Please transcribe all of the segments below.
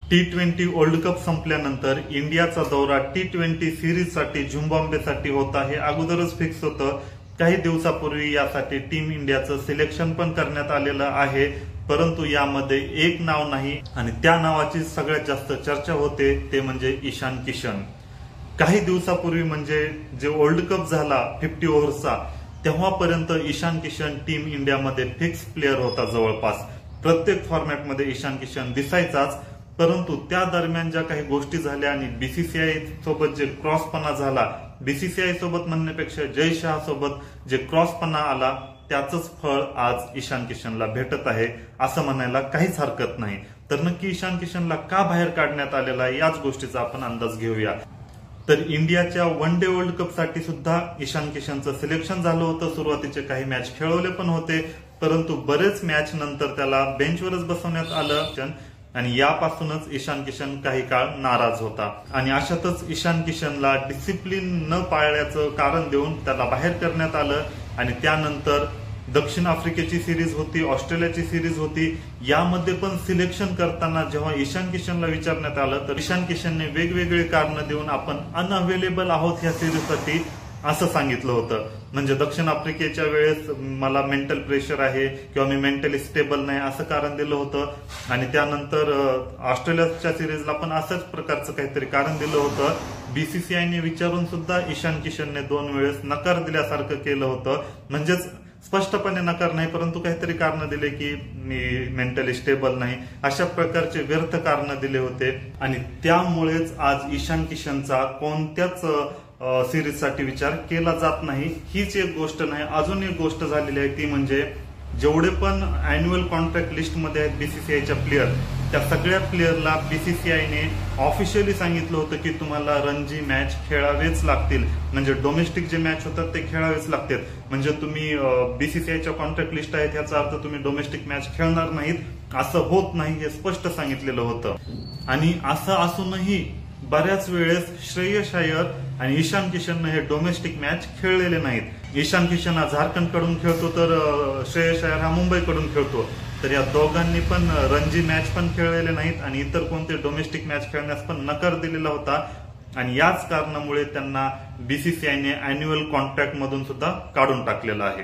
T20 world cup संपल्यानंतर इंडियाचा दौरा T20 सिरीजसाठी झिम्बाब्वेसाठी होता हे अगोदरच फिक्स होतं। काही दिवसापूर्वी यासाठी टीम इंडियाचं सिलेक्शन पण करण्यात आलेलं आहे, परंतु यामध्ये एक नाव नाही आणि त्या नावाची सगळ्यात जास्त चर्चा होते ते म्हणजे ईशान किशन। काही दिवसापूर्वी म्हणजे जे वर्ल्ड कप झाला 50 ओव्हरचा तेव्हापर्यंत ईशान किशन टीम इंडियामध्ये फिक्स प्लेअर होता। जवळपास प्रत्येक फॉर्मॅटमध्ये ईशान किशन दिसायचाच, परंतु त्या दरम्यान ज्या काही गोष्टी झाल्या आणि बीसीसीआय सोबत जे क्रॉसपणा झाला, बीसीसीआय सोबत म्हणण्यापेक्षा जय शहा सोबत जे क्रॉसपणा आला त्याचंच फळ आज ईशान किशनला भेटत आहे असं म्हणायला काहीच हरकत नाही। तर नक्की ईशान किशनला का बाहेर काढण्यात आलेला आहे याच गोष्टीचा आपण अंदाज घेऊया। तर इंडियाच्या वन डे वर्ल्ड कप साठी सुद्धा ईशान किशनचं सिलेक्शन झालं होतं। सुरुवातीचे काही मॅच खेळवले पण होते, परंतु बरेच मॅच नंतर त्याला बेंचवरच बसवण्यात आलं आणि यापासूनच ईशान किशन काही काळ नाराज होता आणि अशातच ईशान किशनला डिसिप्लिन न पाळल्याचं कारण देऊन त्याला बाहेर करण्यात आलं आणि त्यानंतर दक्षिण आफ्रिकेची सिरीज होती, ऑस्ट्रेलियाची सिरीज होती, यामध्ये पण सिलेक्शन करताना जेव्हा ईशान किशनला विचारण्यात आलं तर ईशान किशनने वेगवेगळे कारण देऊन आपण अनअवेलेबल आहोत या सिरीजसाठी असं सांगितलं होतं। म्हणजे दक्षिण आफ्रिकेच्या वेळेस मला मेंटल प्रेशर आहे किंवा मी मेंटली स्टेबल नाही असं कारण दिलं होतं आणि त्यानंतर ऑस्ट्रेलियाच्या सिरीजला पण असंच प्रकारचं काहीतरी कारण दिलं होतं। बीसीसीआयने विचारून सुद्धा ईशान किशनने 2 वेळेस नकार दिल्यासारखं केलं होतं, म्हणजेच स्पष्टपणे नकार नाही परंतु काहीतरी कारण दिले की मी मेंटली स्टेबल नाही, अशा प्रकारचे व्यर्थ कारण दिले होते आणि त्यामुळेच आज ईशान किशनचा कोणत्याच सिरीजसाठी विचार केला जात नाही। हीच एक गोष्ट नाही, अजून एक गोष्ट झालेली आहे ती म्हणजे जेवढे पण अॅन्युअल कॉन्ट्रॅक्ट लिस्टमध्ये आहेत बीसीसीआयच्या प्लेअर, त्या सगळ्या प्लेअरला बीसीसीआयने ऑफिशियली सांगितलं होतं की तुम्हाला रणजी मॅच खेळावेच लागतील, म्हणजे डोमेस्टिक जे मॅच होतात ते खेळावेच लागतात। म्हणजे तुम्ही बीसीसीआयच्या कॉन्ट्रॅक्ट लिस्ट आहेत याचा अर्थ तुम्ही डोमेस्टिक मॅच खेळणार नाहीत, असं होत नाही हे स्पष्ट सांगितलेलं होतं। आणि असं असूनही बऱ्याच वेळेस श्रेयस अय्यर आणि ईशान किशनने हे डोमेस्टिक मॅच खेळलेले नाहीत। ईशान किशन हा झारखंड कडून खेळतो तर श्रेयस अय्यर हा मुंबई कडून खेळतो, तर या दोघांनी पण रणजी मॅच पण खेळलेले नाहीत आणि इतर कोणते डोमेस्टिक मॅच खेळण्यास पण नकार दिलेला होता आणि याच कारणामुळे त्यांना बीसीसीआयने अॅन्युअल कॉन्ट्रॅक्ट मधून सुद्धा काढून टाकलेलं आहे।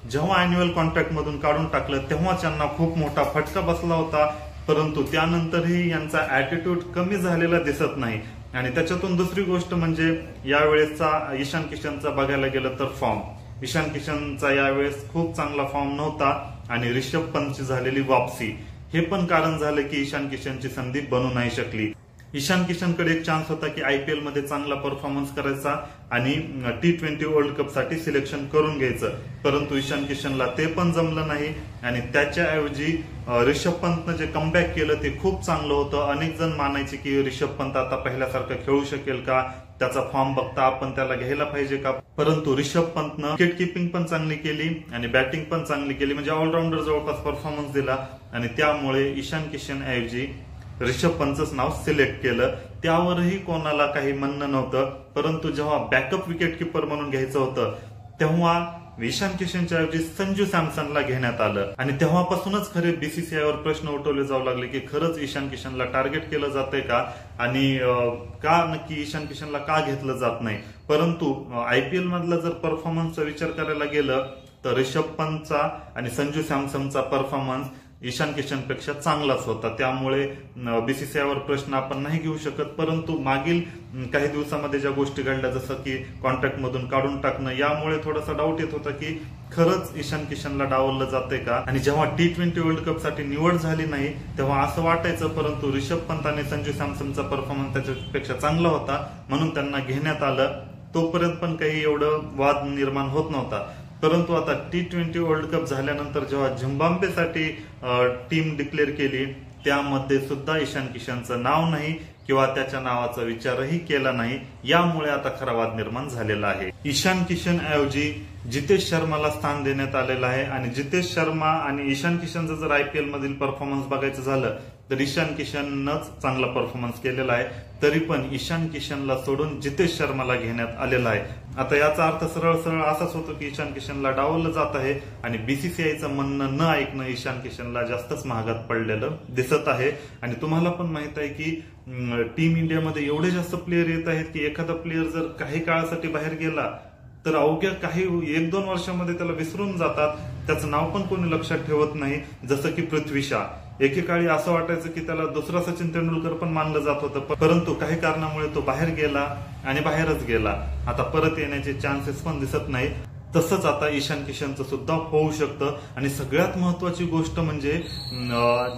जेव्हा अॅन्युअल कॉन्ट्रॅक्ट मधून काढून टाकलं तेव्हा त्यांना खूप मोठा फटका बसला होता, परंतु त्यानंतरही यांचा ऍटिट्यूड कमी झालेला दिसत नाही। आणि त्याच्यातून दुसरी गोष्ट म्हणजे यावेळेसचा ईशान किशनचा बघायला गेलं तर फॉर्म, ईशान किशनचा यावेळेस खूप चांगला फॉर्म नव्हता आणि रिषभ पंतची झालेली वापसी हे पण कारण झालं की ईशान किशनची संधी बनू नाही शकली। ईशान किशनकडे एक चान्स होता की आयपीएल मध्ये चांगला परफॉर्मन्स करायचा आणि T20 वर्ल्ड कप साठी सिलेक्शन करून घ्यायचं, परंतु ईशान किशनला ते पण जमलं नाही आणि त्याच्याऐवजी रिषभ पंतनं जे कमबॅक केलं ते खूप चांगलं होतं। अनेक जण मानायचे की रिषभ पंत आता पहिल्यासारखं खेळू शकेल का, त्याचा फॉर्म बघता आपण त्याला घ्यायला पाहिजे का, परंतु रिषभ पंतनं विकेट किपिंग पण चांगली केली आणि बॅटिंग पण चांगली केली, म्हणजे ऑलराऊंडर जवळपास परफॉर्मन्स दिला आणि त्यामुळे ईशान किशन ऐवजी रिषभ पंतचं नाव सिलेक्ट केलं। त्यावरही कोणाला काही म्हणणं नव्हतं, परंतु जेव्हा बॅकअप विकेट किपर म्हणून घ्यायचं होतं तेव्हा ईशान किशनच्या ऐवजी संजू सॅमसनला घेण्यात आलं आणि तेव्हापासूनच खरे बीसीसीआयवर प्रश्न उठवले जाऊ लागले की खरंच ईशान किशनला टार्गेट केलं जातंय का आणि का नक्की ईशान किशनला का घेतलं जात नाही। परंतु आयपीएल मधला जर परफॉर्मन्सचा विचार करायला गेलं तर रिषभ पंतचा आणि संजू सॅमसनचा परफॉर्मन्स ईशान किशनपेक्षा चांगलाच होता, त्यामुळे बीसीसीआयवर प्रश्न आपण नाही घेऊ शकत। परंतु मागील काही दिवसामध्ये ज्या गोष्टी घडल्या जसं की कॉन्ट्रॅक्ट मधून काढून टाकणं, यामुळे थोडासा डाऊट येत होता की खरंच ईशान किशनला डावललं जातंय का। आणि जेव्हा T20 वर्ल्ड कप साठी निवड झाली नाही तेव्हा असं वाटायचं, परंतु रिषभ पंत आणि संजू सॅमसनचा परफॉर्मन्स त्याच्यापेक्षा चांगला होता म्हणून त्यांना घेण्यात आलं। तोपर्यंत पण काही एवढं वाद निर्माण होत नव्हता, परंतु आता T20 वर्ल्ड कप झाल्यानंतर जेव्हा झिम्बाब्वेसाठी टीम डिक्लेअर केली त्यामध्ये सुद्धा ईशान किशनचं नाव नाही किंवा त्याच्या नावाचा विचारही केला नाही, यामुळे आता खरा वाद निर्माण झालेला आहे। ईशान किशन ऐवजी जितेश शर्माला स्थान देण्यात आलेलं आहे आणि जितेश शर्मा आणि ईशान किशनचं जर आयपीएल मधील परफॉर्मन्स बघायचं झालं तर ईशान किशननंच चांगला परफॉर्मन्स केलेला आहे, तरी पण ईशान किशनला सोडून जितेश शर्माला घेण्यात आलेला आहे। आता याचा अर्थ सरळ सरळ असाच होतो की ईशान किशनला डावललं जात आहे आणि बीसीसीआयचं म्हणणं न ऐकणं ईशान किशनला जास्तच महागात पडलेलं दिसत आहे. आणि तुम्हाला पण माहित आहे की टीम इंडियामध्ये एवढे जास्त प्लेयर येत आहेत की एखादा प्लेयर जर काही काळासाठी बाहेर गेला तर अवघ्या काही 1-2 वर्षामध्ये त्याला विसरून जातात. त्याचं नाव पण कोणी लक्षात ठेवत नाही. जसं की पृथ्वी शा, एकेकाळी असं वाटायचं की त्याला दुसरा सचिन तेंडुलकर पण मानलं जात होतं, परंतु काही कारणामुळे तो बाहेर गेला आणि बाहेरच गेला. आता परत येण्याचे चान्सेस पण दिसत नाही. तसंच आता ईशान किशनचं सुद्धा होऊ शकतं. आणि सगळ्यात महत्वाची गोष्ट म्हणजे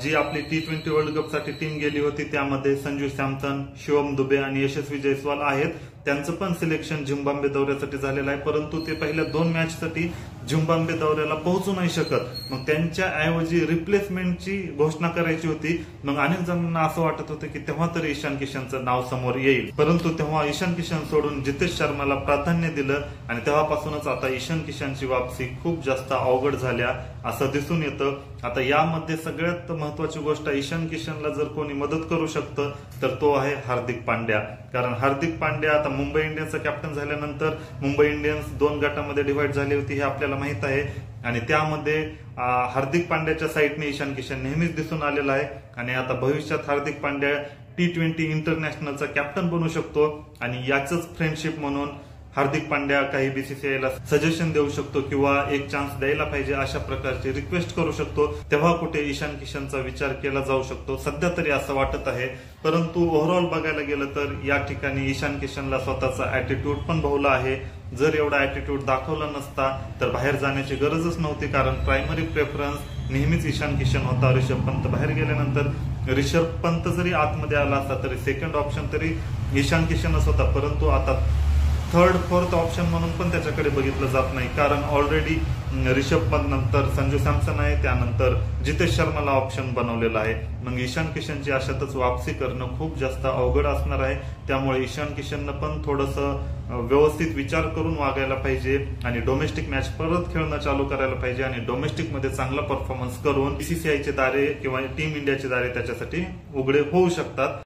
जी आपली T20 वर्ल्ड कप साठी टीम गेली होती त्यामध्ये संजू सॅमसन, शिवम दुबे आणि यशस्वी जयस्वाल आहेत. त्यांचं पण सिलेक्शन झिम्बाब्वे दौऱ्यासाठी झालेलं आहे, परंतु ते पहिल्या 2 मॅचसाठी झिम्बाब्वे दौऱ्याला पोहोचू नाही शकत. मग त्यांच्या ऐवजी रिप्लेसमेंटची घोषणा करायची होती. मग अनेक जणांना असं वाटत होतं की तेव्हा तरी ईशान किशनचं नाव समोर येईल, परंतु तेव्हा ईशान किशन सोडून जितेश शर्माला प्राधान्य दिलं आणि तेव्हापासूनच आता ईशान किशनची वापसी खूप जास्त अवघड झाल्या असं दिसून येतं. आता यामध्ये सगळ्यात महत्वाची गोष्ट, ईशान किशनला जर कोणी मदत करू शकतं तर तो आहे हार्दिक पांड्या. कारण हार्दिक पांड्या आता मुंबई इंडियन्सचा कॅप्टन झाल्यानंतर मुंबई इंडियन्स 2 गटामध्ये डिव्हाइड झाली होती हे आपल्याला माहित आहे. आणि त्यामध्ये हार्दिक पांड्याच्या साईडने ईशान किशन नेहमीच दिसून आलेला आहे. आणि आता भविष्यात हार्दिक पांड्या T20 इंटरनॅशनलचा कॅप्टन बनू शकतो आणि याचंच फ्रेंडशिप म्हणून हार्दिक पांड्या काही बीसीसीआयला सजेशन देऊ शकतो किंवा एक चान्स द्यायला पाहिजे अशा प्रकारची रिक्वेस्ट करू शकतो. तेव्हा कुठे ईशान किशनचा विचार केला जाऊ शकतो, सध्या तरी असं वाटत आहे. परंतु ओव्हरऑल बघायला गेलं तर या ठिकाणी ईशान किशनला स्वतःचा ऍटिट्यूड पण बहुला आहे. जर एवढा ऍटिट्यूड दाखवला नसता तर बाहेर जाण्याची गरजच नव्हती, कारण प्रायमरी प्रेफरन्स नेहमीच ईशान किशन होता. ऋषभ पंत बाहेर गेल्यानंतर ऋषभ पंत जरी आतमध्ये आला असता तरी सेकंड ऑप्शन तरी ईशान किशनच होता. परंतु आता 3rd, 4th ऑप्शन म्हणून पण त्याच्याकडे बघितलं जात नाही, कारण ऑलरेडी ऋषभ पंत नंतर संजू सॅमसन आहे, त्यानंतर जितेश शर्माला ऑप्शन बनवलेला आहे. मग ईशान किशनची अशातच वापसी करणं खूप जास्त अवघड असणार आहे. त्यामुळे ईशान किशननं पण थोडंसं व्यवस्थित विचार करून वागायला पाहिजे आणि डोमेस्टिक मॅच परत खेळणं चालू करायला पाहिजे आणि डोमेस्टिक मध्ये चांगला परफॉर्मन्स करून बीसीसीआयचे दारे किंवा टीम इंडियाचे दारे त्याच्यासाठी उघडे होऊ शकतात.